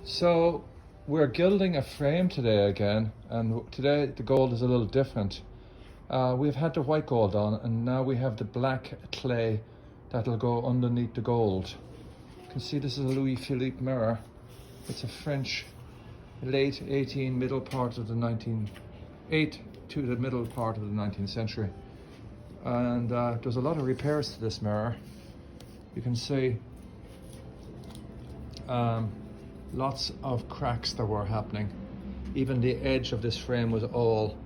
So we're gilding a frame today again, and today the gold is a little different. We've had the white gold on, and now we have the black clay that'll go underneath the gold. You can see this is a Louis Philippe mirror. It's a French late 18, middle part of the 8 to the middle part of the 19th century. And there's a lot of repairs to this mirror. You can see lots of cracks that were happening. Even the edge of this frame was all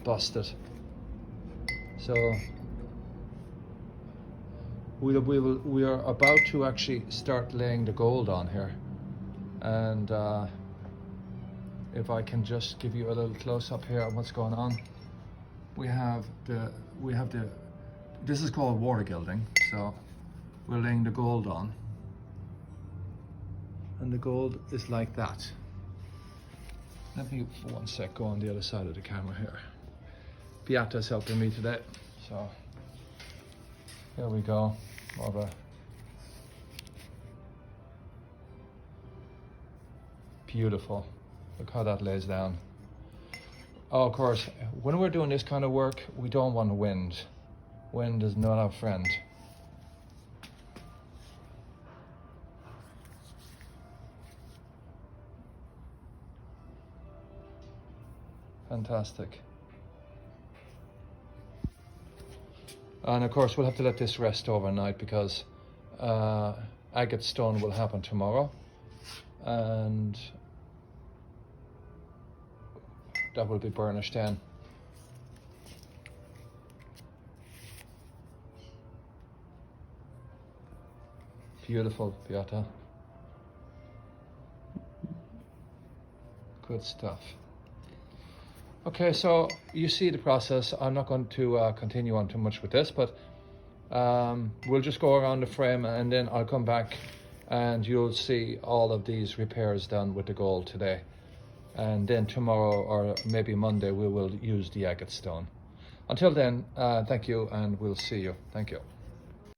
busted. So we are about to actually start laying the gold on here. And if I can just give you a little close up here on what's going on. This is called water gilding. So we're laying the gold on. And the gold is like that. Let me, for one sec, go on the other side of the camera here. Beata's helping me today. So here we go. More of a beautiful. Look how that lays down. Oh, of course, when we're doing this kind of work, we don't want wind. Wind is not our friend. Fantastic. And of course, we'll have to let this rest overnight because agate stone will happen tomorrow. And that will be burnished in. Beautiful, Beata. Good stuff. Okay, so you see the process. I'm not going to continue on too much with this, but we'll just go around the frame and then I'll come back and you'll see all of these repairs done with the gold today. And then tomorrow or maybe Monday we will use the agate stone. Until then, thank you and we'll see you. Thank you.